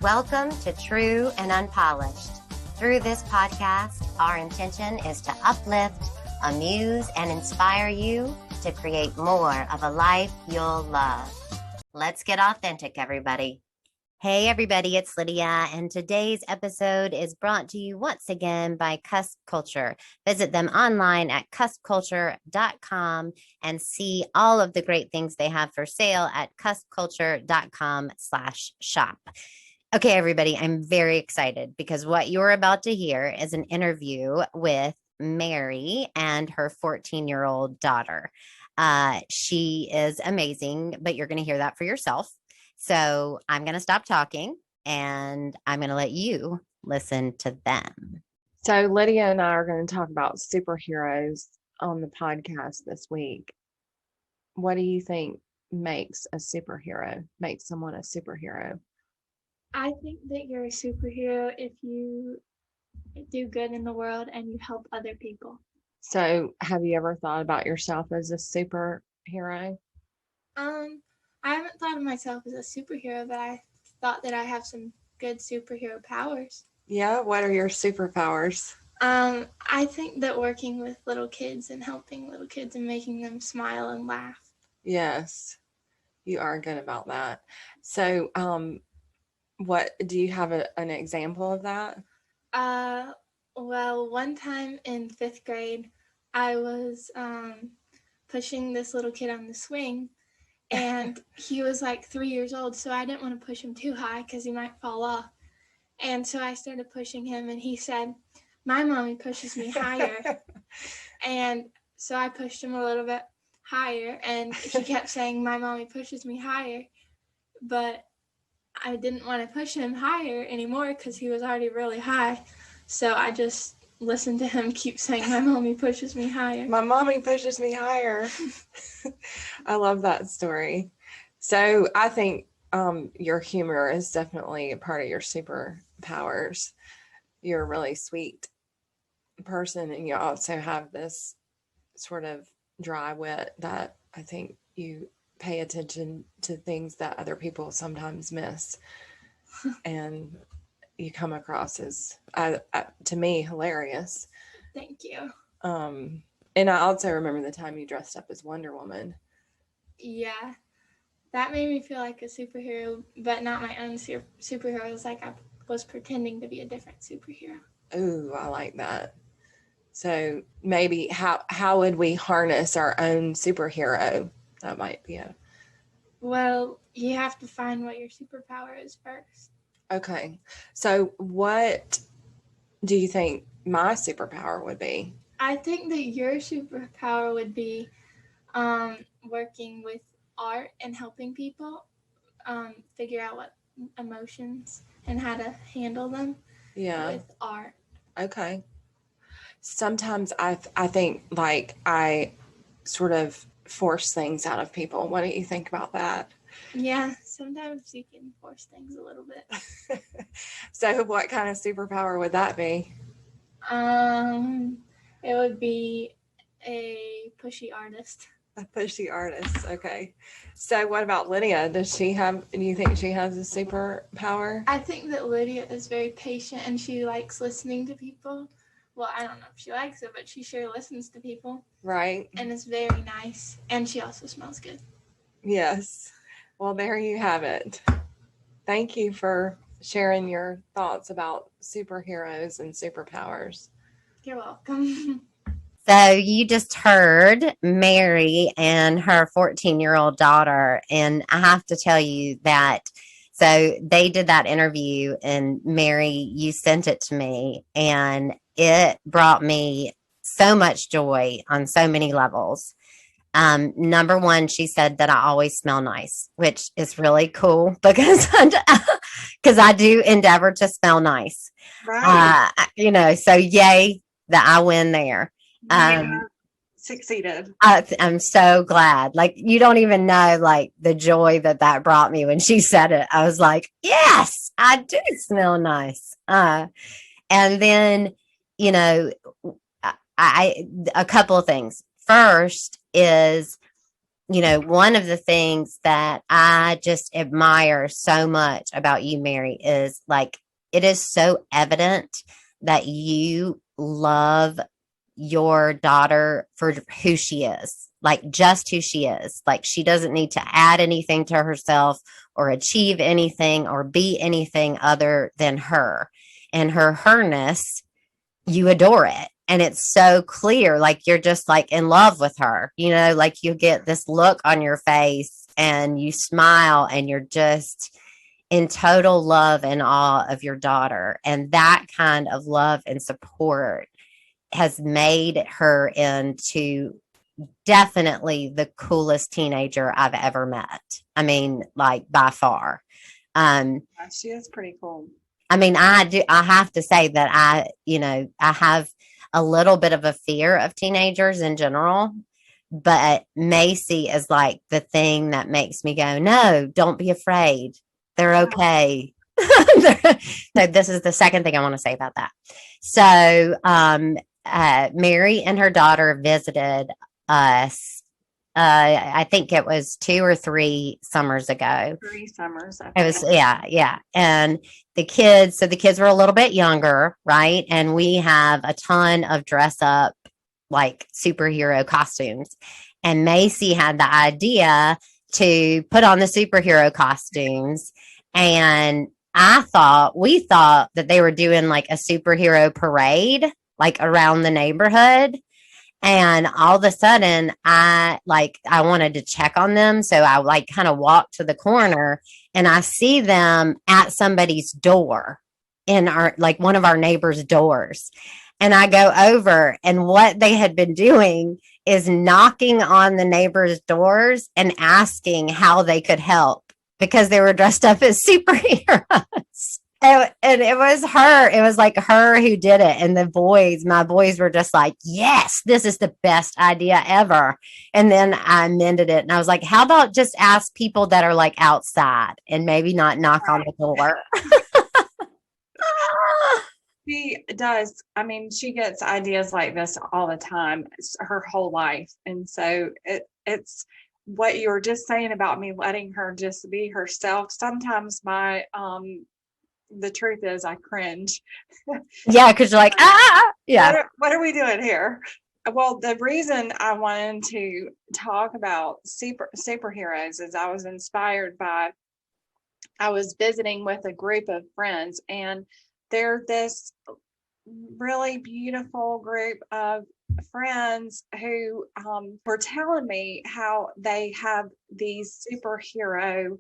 Welcome to True and Unpolished. Through this podcast, our intention is to uplift, amuse, and inspire you to create more of a life you'll love. Let's get authentic, everybody. Hey, everybody, it's Lydia, and today's episode is brought to you once again by Cusp Culture. Visit them online at cuspculture.com and see all of the great things they have for sale at cuspculture.com/shop. Okay, everybody, I'm very excited because what you're about to hear is an interview with Mary and her 14-year-old daughter. She is amazing, but you're going to hear that for yourself. So I'm going to stop talking and I'm going to let you listen to them. So Lydia and I are going to talk about superheroes on the podcast this week. What do you think makes someone a superhero? I think that you're a superhero if you do good in the world and you help other people. So have you ever thought about yourself as a superhero? I haven't thought of myself as a superhero, but I thought that I have some good superhero powers. Yeah, what are your superpowers? I think that working with little kids and helping little kids and making them smile and laugh. Yes, you are good about that. So, what do you have an example of that? Well, one time in 5th grade, I was pushing this little kid on the swing, and he was like 3 years old, so I didn't want to push him too high because he might fall off. And so I started pushing him, and he said, "My mommy pushes me higher." And so I pushed him a little bit higher, and he kept saying, "My mommy pushes me higher." But I didn't want to push him higher anymore because he was already really high. So I just listened to him keep saying, "My mommy pushes me higher." My mommy pushes me higher. I love that story. So I think your humor is definitely a part of your superpowers. You're a really sweet person, and you also have this sort of dry wit that I think you pay attention to things that other people sometimes miss. And you come across as, to me, hilarious. Thank you. And I also remember the time you dressed up as Wonder Woman. Yeah, that made me feel like a superhero, but not my own superhero. It was like I was pretending to be a different superhero. Ooh, I like that. So maybe how would we harness our own superhero? That might be a... Well, you have to find what your superpower is first. Okay. So what do you think my superpower would be? I think that your superpower would be working with art and helping people figure out what emotions and how to handle them with art. Okay. Sometimes I think like I sort of force things out of people. What do you think about that? Yeah, sometimes you can force things a little bit. So what kind of superpower would that be? It would be a pushy artist. A pushy artist. Okay. So what about Lydia? Do you think she has a superpower? I think that Lydia is very patient and she likes listening to people. Well, I don't know if she likes it, but she sure listens to people. Right. And is very nice. And she also smells good. Yes. Well, there you have it. Thank you for sharing your thoughts about superheroes and superpowers. You're welcome. So you just heard Mary and her 14-year-old daughter. And I have to tell you that, so they did that interview and Mary, you sent it to me and it brought me so much joy on so many levels. Number one, she said that I always smell nice, which is really cool because I do endeavor to smell nice. Right. So yay that I win there. Succeeded. I'm so glad. Like, you don't even know, like, the joy that brought me when she said it. I was like, yes, I do smell nice. And then, a couple of things. First is one of the things that I just admire so much about you, Mary, is like it is so evident that you love your daughter for who she is, like just who she is. Like she doesn't need to add anything to herself or achieve anything or be anything other than her. And her herness, you adore it. And it's so clear, like you're just like in love with her, like you get this look on your face and you smile and you're just in total love and awe of your daughter. And that kind of love and support has made her into definitely the coolest teenager I've ever met. I mean, like by far. She is pretty cool. I mean, I have to say that I have a little bit of a fear of teenagers in general, but Macy is like the thing that makes me go, no, don't be afraid. They're okay. No, this is the second thing I want to say about that. So, Mary and her daughter visited us. I think it was 2 or 3 summers ago. 3 summers. It was, yeah. And the kids were a little bit younger, right? And we have a ton of dress up, like superhero costumes. And Macy had the idea to put on the superhero costumes. And we thought that they were doing like a superhero parade, like around the neighborhood. And all of a sudden I wanted to check on them. So I like kind of walked to the corner and I see them at somebody's door in one of our neighbors' doors. And I go over, and what they had been doing is knocking on the neighbors' doors and asking how they could help because they were dressed up as superheroes. And it was her. It was like her who did it. And my boys were just like, yes, this is the best idea ever. And then I amended it. And I was like, how about just ask people that are like outside and maybe not knock on the door? She does. I mean, she gets ideas like this all the time, her whole life. And so it's what you were just saying about me letting her just be herself. Sometimes the truth is I cringe. Yeah, because you're like, yeah. What are we doing here? Well, the reason I wanted to talk about superheroes is I was inspired by, I was visiting with a group of friends, and they're this really beautiful group of friends who were telling me how they have these superhero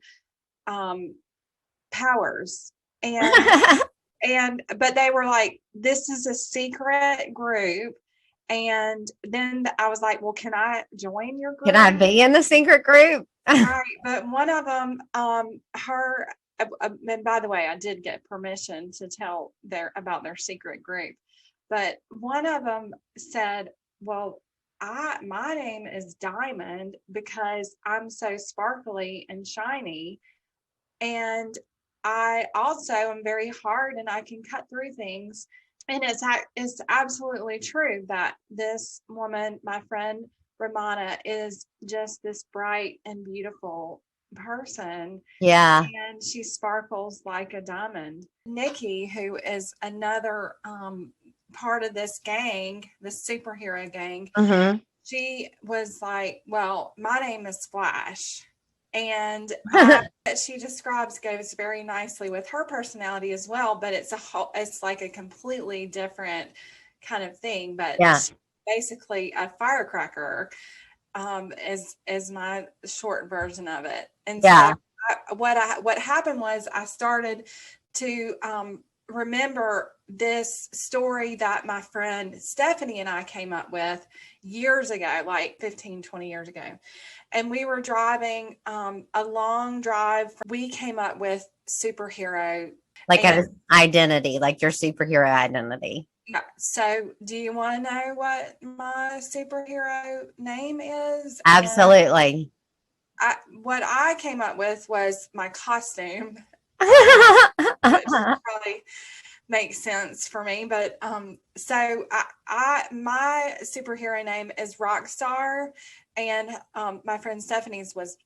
powers. But they were like, this is a secret group. And then I was like, well, can I join your group? Can I be in the secret group? Right. But one of them, and by the way, I did get permission to tell about their secret group. But one of them said, well, my name is Diamond because I'm so sparkly and shiny. And I also am very hard and I can cut through things. And it's absolutely true that this woman, my friend Ramana, is just this bright and beautiful person. Yeah. And she sparkles like a diamond. Nikki, who is another part of this gang, this superhero gang, she was like, well, my name is Flash. And she describes goes very nicely with her personality as well, but it's like a completely different kind of thing. But she's basically a firecracker is my short version of it. And so what happened was I started to remember this story that my friend Stephanie and I came up with years ago, like 15-20 years ago. And we were driving a long drive. We came up with superhero. Like an identity, like your superhero identity. Yeah. So do you want to know what my superhero name is? Absolutely. What I came up with was my costume. Which probably makes sense for me. But so my superhero name is Rockstar, and my friend Stephanie's was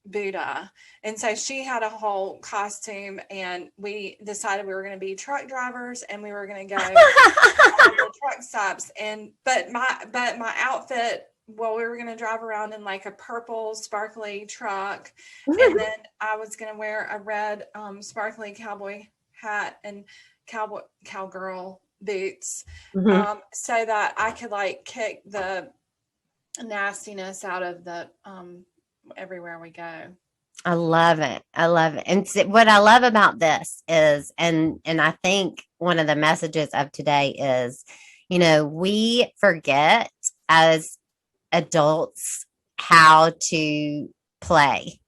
Buddha. And so she had a whole costume, and we decided we were going to be truck drivers, and we were going to go on the truck stops. And but my outfit, well, we were going to drive around in like a purple sparkly truck, and then I was going to wear a red sparkly cowboy hat and cowgirl boots, so that I could like kick the nastiness out of the everywhere we go. I love it. I love it. And what I love about this is, and I think one of the messages of today is, you know, we forget as adults how to play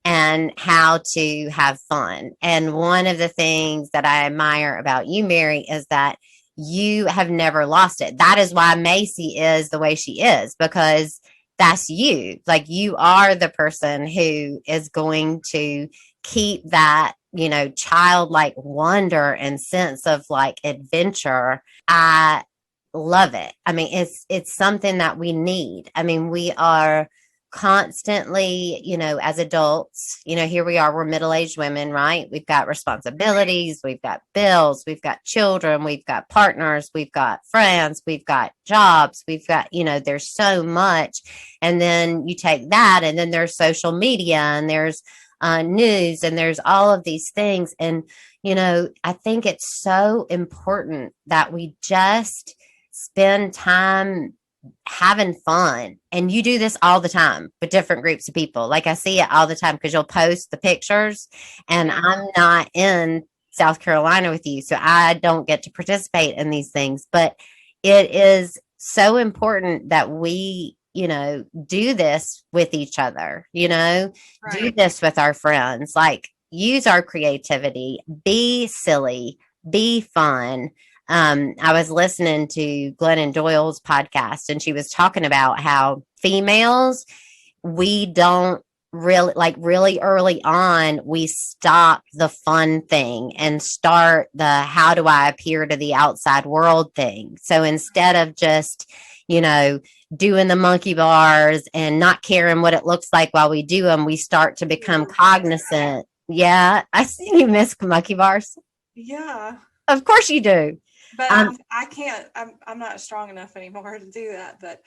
and how to have fun. And one of the things that I admire about you, Mary, is that you have never lost it. That is why Macy is the way she is, because that's you. Like, you are the person who is going to keep that, you know, childlike wonder and sense of like adventure. I love it. I mean, it's something that we need. I mean, we are constantly, you know, as adults, you know, here we are, we're middle-aged women, right? We've got responsibilities, we've got bills, we've got children, we've got partners, we've got friends, we've got jobs, we've got, you know, there's so much. And then you take that, and then there's social media, and there's news, and there's all of these things. And, you know, I think it's so important that we just spend time having fun. And you do this all the time with different groups of people. Like, I see it all the time because you'll post the pictures, and I'm not in South Carolina with you, so I don't get to participate in these things. But it is so important that we, you know, do this with each other, you know, do this with our friends, like use our creativity, be silly, be fun. I was listening to Glennon Doyle's podcast, and she was talking about how females, we don't really, like, really early on, we stop the fun thing and start the how do I appear to the outside world thing. So instead of just, you know, doing the monkey bars and not caring what it looks like while we do them, we start to become cognizant. Yeah, I see you miss monkey bars. Yeah. Of course you do. But I can't, I'm not strong enough anymore to do that, but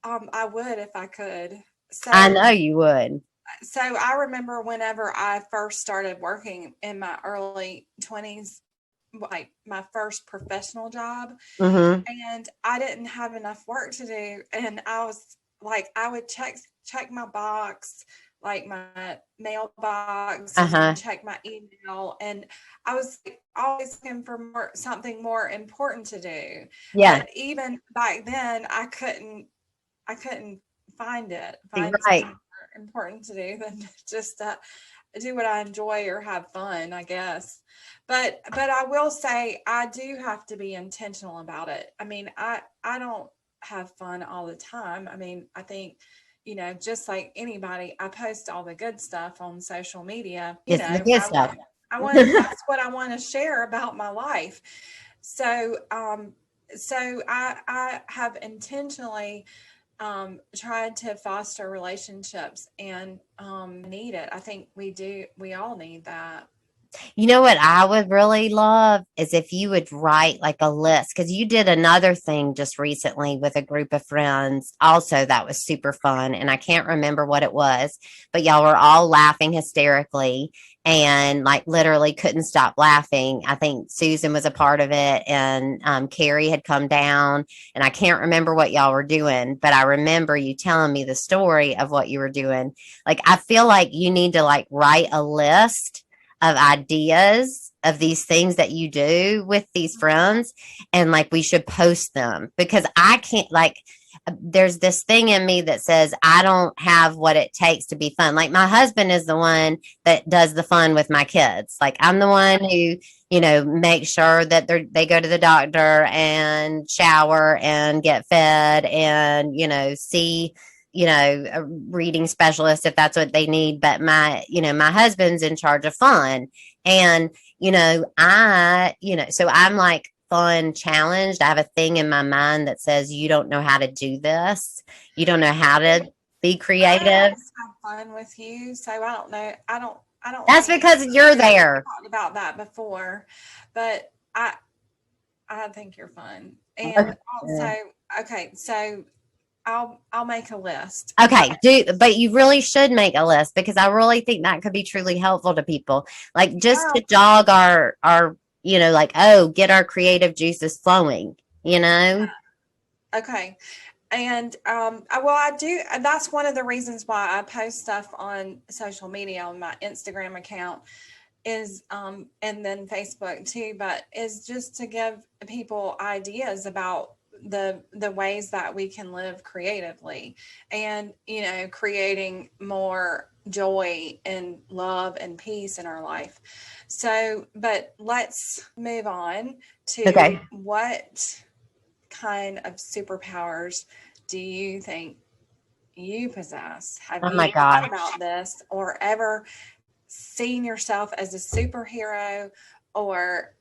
I would if I could. So, I know you would. So I remember whenever I first started working in my early 20s, like my first professional job, and I didn't have enough work to do. And I was like, I would check my box, like my mailbox, and check my email, and I was always looking for something more important to do. Yeah. But even back then, I couldn't find something more important to do than just do what I enjoy or have fun, I guess. But I will say I do have to be intentional about it. I mean, I don't have fun all the time. I mean, I think, you know, just like anybody, I post all the good stuff on social media. You know, the good stuff. That's what I want to share about my life. So, so I have intentionally tried to foster relationships, and need it. I think we all need that. You know what I would really love is if you would write like a list, because you did another thing just recently with a group of friends also that was super fun, and I can't remember what it was, but y'all were all laughing hysterically and like literally couldn't stop laughing. I think Susan was a part of it, and Carrie had come down, and I can't remember what y'all were doing, but I remember you telling me the story of what you were doing. Like, I feel like you need to like write a list of ideas of these things that you do with these friends, and like we should post them, because I can't, like, there's this thing in me that says I don't have what it takes to be fun. Like, my husband is the one that does the fun with my kids. Like, I'm the one who, you know, makes sure that they go to the doctor and shower and get fed and, you know, see, you know, a reading specialist if that's what they need. But my husband's in charge of fun. And, so I'm like fun challenged. I have a thing in my mind that says, you don't know how to do this. You don't know how to be creative. I always have fun with you, so I don't know. I don't That's think because you're there. we talked about that before, but I think you're fun. And also, okay, so I'll make a list. Okay, but you really should make a list, because I really think that could be truly helpful to people. Like, just to jog our like, get our creative juices flowing, Okay. And I do. That's one of the reasons why I post stuff on social media on my Instagram account is and then Facebook too, but is just to give people ideas about the ways that we can live creatively and creating more joy and love and peace in our life. So, but let's move on to what kind of superpowers do you think you possess? Have you thought about this or ever seen yourself as a superhero, or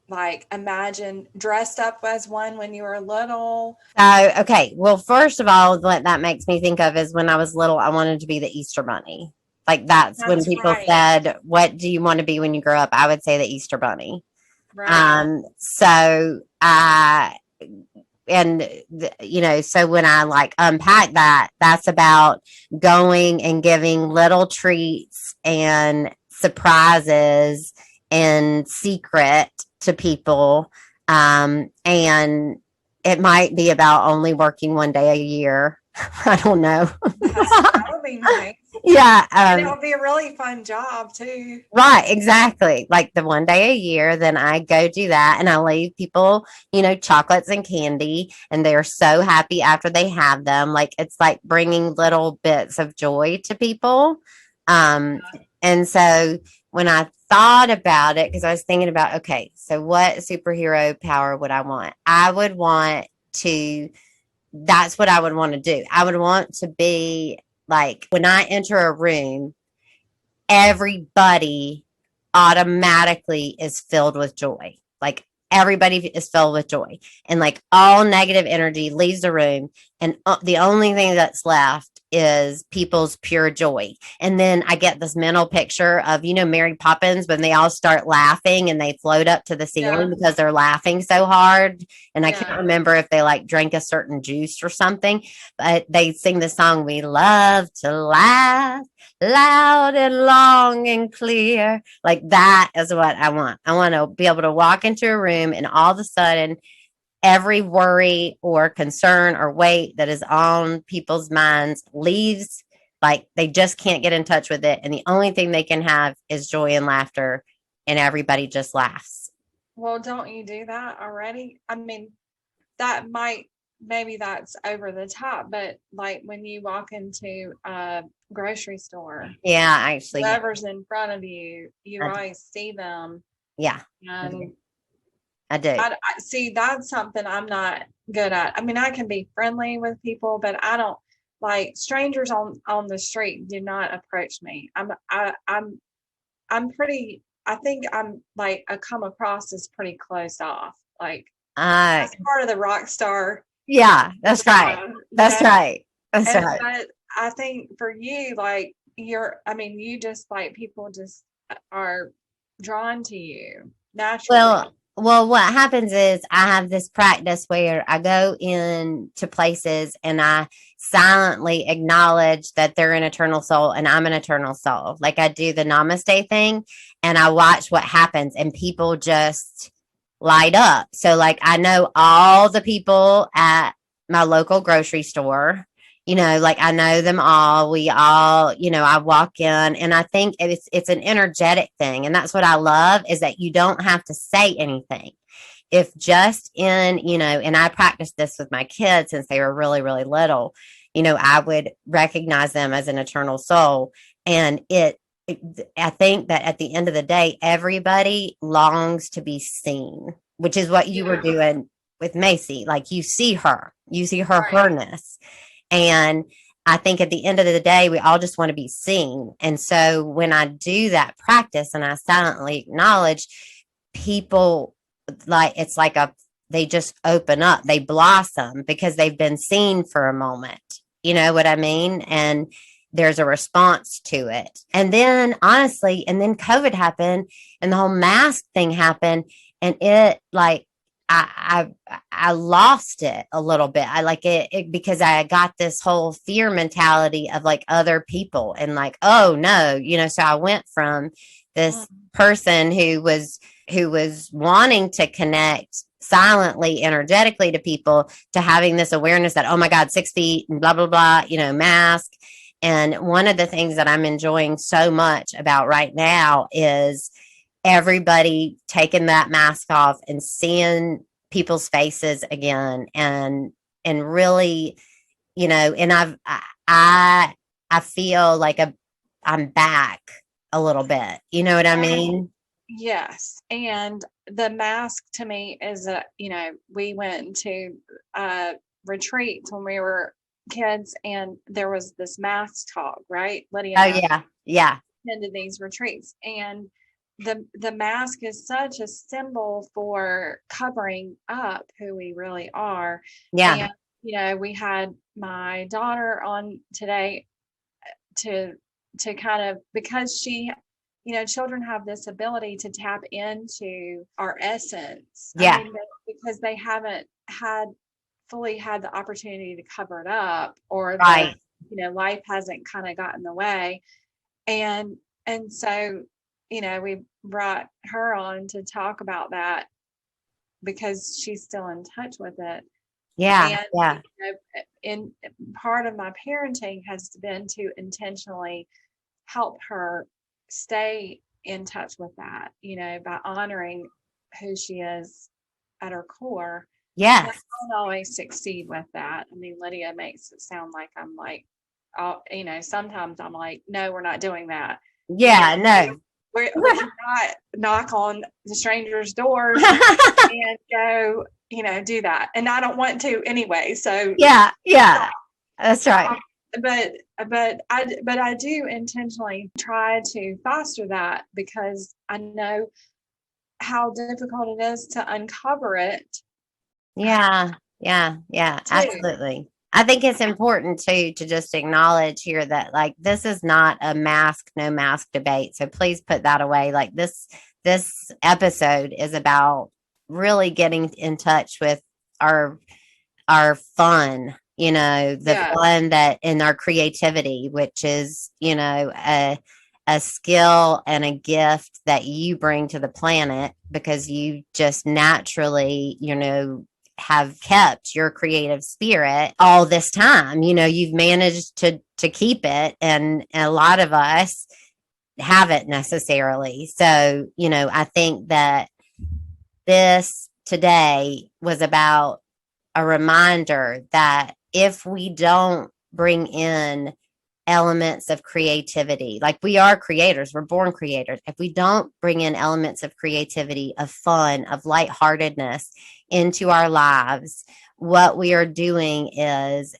like imagine dressed up as one when you were little? Okay, well, first of all, what that makes me think of is when I was little, I wanted to be the Easter Bunny. Like, that's when people said, what do you want to be when you grow up? I would say the Easter Bunny. So so when I like unpack that, that's about going and giving little treats and surprises and secret to people. And it might be about only working one day a year. I don't know. That would be nice. Yeah. And it would be a really fun job too. Right, exactly. Like the one day a year, then I go do that and I leave people, chocolates and candy, and they're so happy after they have them. Like, it's like bringing little bits of joy to people. And so when I thought about it, because I was thinking about, okay, so what superhero power would I want? That's what I would want to do. I would want to be like, when I enter a room, everybody automatically is filled with joy. Like, everybody is filled with joy, and like all negative energy leaves the room, and the only thing that's left is people's pure joy. And then I get this mental picture of, Mary Poppins, when they all start laughing and they float up to the ceiling because they're laughing so hard. And I can't remember if they like drank a certain juice or something, but they sing the song, "We love to laugh loud and long and clear." Like, that is what I want. I want to be able to walk into a room and all of a sudden every worry or concern or weight that is on people's minds leaves. Like, they just can't get in touch with it, and the only thing they can have is joy and laughter, and everybody just laughs. Well, don't you do that already? I mean, maybe that's over the top, but like when you walk into a grocery store, actually, whoever's in front of you, you always see them. And I do. I see, that's something I'm not good at. I mean, I can be friendly with people, but I don't like strangers on the street. Do not approach me. I'm pretty. I think I'm like, I come across as pretty closed off. Like, that's part of the rock star. Yeah, that's right. That's right. That's right. But I think for you, like, you just like, people just are drawn to you naturally. Well, what happens is I have this practice where I go into places and I silently acknowledge that they're an eternal soul and I'm an eternal soul. Like, I do the namaste thing and I watch what happens, and people just light up. So like, I know all the people at my local grocery store, like I know them all. We all, I walk in, and I think it's an energetic thing. And that's what I love, is that you don't have to say anything. If just in, and I practiced this with my kids since they were really, really little, I would recognize them as an eternal soul. And I think that at the end of the day, everybody longs to be seen, which is what you were doing with Macy. Like, you see her Right. herness. And I think at the end of the day, we all just want to be seen. And so when I do that practice and I silently acknowledge, people, like, it's like they just open up, they blossom because they've been seen for a moment. You know what I mean? And there's a response to it. And then honestly, and then COVID happened and the whole mask thing happened. And it, like, I lost it a little bit. I like it because I got this whole fear mentality of like other people and like, oh no, so I went from this person who was wanting to connect silently, energetically to people, to having this awareness that, oh my God, 6 feet and blah, blah, blah, mask. And one of the things that I'm enjoying so much about right now is everybody taking that mask off and seeing people's faces again, and really, and I feel like I'm back a little bit. You know what I mean? Yes. And the mask to me is we went to retreats when we were kids, and there was this mask talk, right, Lydia? Oh yeah. Into these retreats, and the mask is such a symbol for covering up who we really are. Yeah. And we had my daughter on today to kind of, because she, children have this ability to tap into our essence. Yeah. I mean, because they haven't fully had the opportunity to cover it up, or right. Life hasn't kind of gotten in the way. And so, we brought her on to talk about that because she's still in touch with it. Yeah. And, in part of my parenting has been to intentionally help her stay in touch with that, by honoring who she is at her core. Yes. And I don't always succeed with that. I mean, Lydia makes it sound like I'm like, sometimes I'm like, no, we're not doing that. Yeah, no. We cannot knock on the strangers' doors and go, do that. And I don't want to anyway. So yeah, that's right. But I do intentionally try to foster that, because I know how difficult it is to uncover it. Yeah, absolutely. I think it's important too to just acknowledge here that, like, this is not a no mask debate. So please put that away. Like, this episode is about really getting in touch with our fun, fun that in our creativity, which is, a skill and a gift that you bring to the planet because you just naturally, have kept your creative spirit all this time. You've managed to keep it, and a lot of us haven't necessarily. So, I think that this today was about a reminder that if we don't bring in elements of creativity, like, we are creators, we're born creators. If we don't bring in elements of creativity, of fun, of lightheartedness into our lives, what we are doing is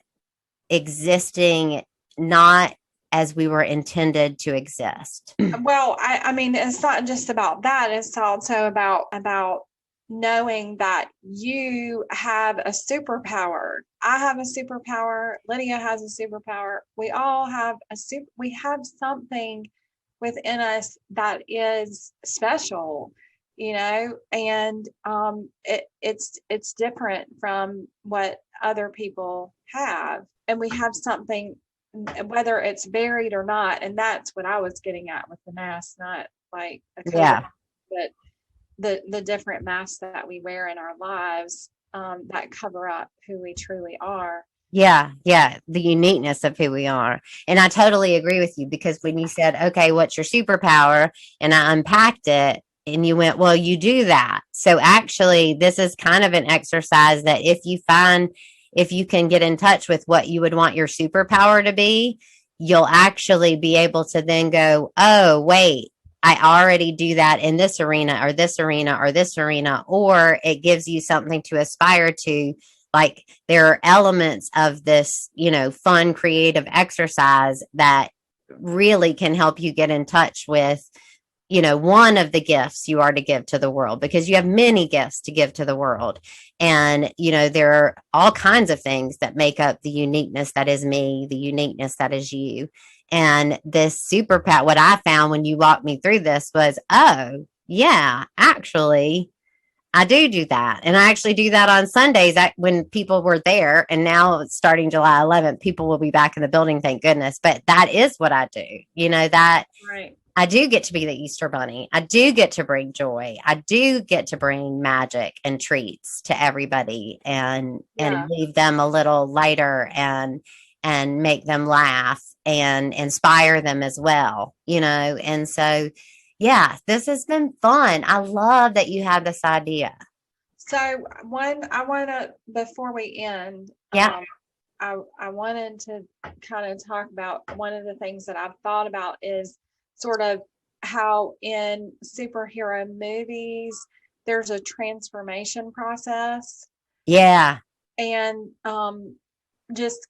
existing not as we were intended to exist. Well, I mean, it's not just about that. It's also about knowing that you have a superpower. I have a superpower. Lydia has a superpower. We all have we have something within us that is special, and it's different from what other people have. And we have something, whether it's varied or not. And that's what I was getting at with the mask, not like a cover, but the different masks that we wear in our lives that cover up who we truly are. Yeah, the uniqueness of who we are. And I totally agree with you, because when you said, okay, what's your superpower? And I unpacked it, and you went, well, you do that. So actually, this is kind of an exercise that if you can get in touch with what you would want your superpower to be, you'll actually be able to then go, oh, wait, I already do that in this arena or this arena or this arena, or it gives you something to aspire to Like there are elements of this, fun, creative exercise that really can help you get in touch with, one of the gifts you are to give to the world, because you have many gifts to give to the world. And, there are all kinds of things that make up the uniqueness that is me, the uniqueness that is you. And this superpower, what I found when you walked me through this was, oh, yeah, actually, I do that. And I actually do that on Sundays when people were there. And now starting July 11th, people will be back in the building, thank goodness. But that is what I do. That Right. I do get to be the Easter Bunny. I do get to bring joy. I do get to bring magic and treats to everybody and leave them a little lighter and make them laugh and inspire them as well, And so, yeah, this has been fun. I love that you had this idea. So I want to, before we end, Yeah. I wanted to kind of talk about one of the things that I've thought about is sort of how in superhero movies, there's a transformation process. Yeah. And I'm just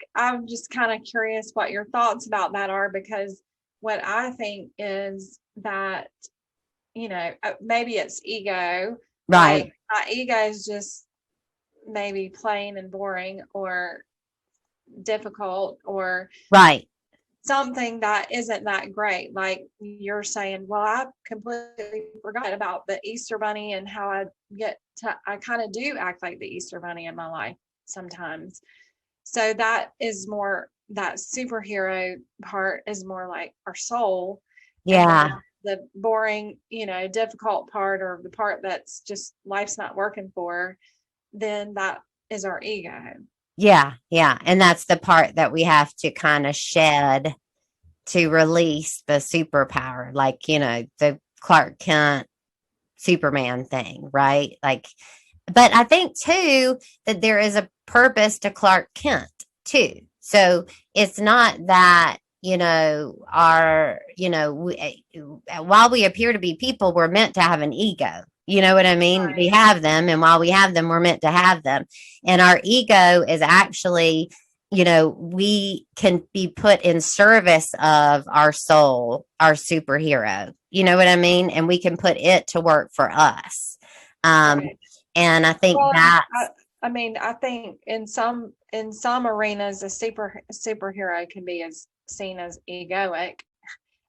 kind of curious what your thoughts about that are, because what I think is that, maybe it's ego. Right. Like my ego is just maybe plain and boring or difficult or right. something that isn't that great. Like you're saying, well, I completely forgot about the Easter Bunny and how I kind of do act like the Easter Bunny in my life sometimes. So that superhero part is more like our soul. Yeah. The boring, difficult part, or the part that's just life's not working for, then that is our ego. Yeah. Yeah. And that's the part that we have to kind of shed to release the superpower, like, the Clark Kent Superman thing, right? Like, but I think too that there is a purpose to Clark Kent too. So it's not that, while we appear to be people, we're meant to have an ego. You know what I mean? Right. We have them, and while we have them, we're meant to have them. And our ego is actually, we can be put in service of our soul, our superhero. You know what I mean? And we can put it to work for us. Right. And I think I think in some arenas, a superhero can be seen as egoic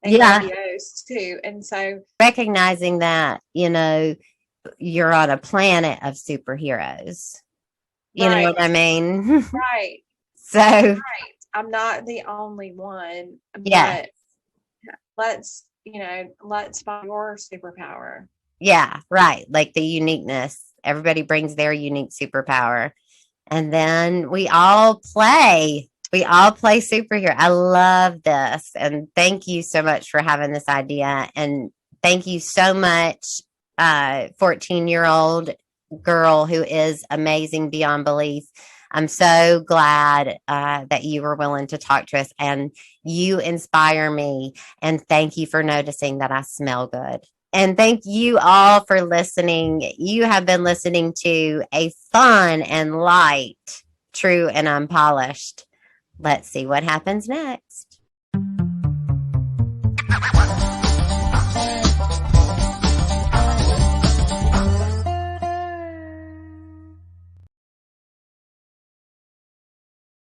and grandiose too. And so recognizing that, you're on a planet of superheroes. You know what I mean? Right. So right. I'm not the only one. Yeah. But let's find your superpower. Yeah, right. Like the uniqueness. Everybody brings their unique superpower. And then we all play. We all play superhero. I love this. And thank you so much for having this idea. And thank you so much, 14-year-old girl who is amazing beyond belief. I'm so glad that you were willing to talk to us, and you inspire me. And thank you for noticing that I smell good. And thank you all for listening. You have been listening to a fun and light, true and unpolished. Let's see what happens next.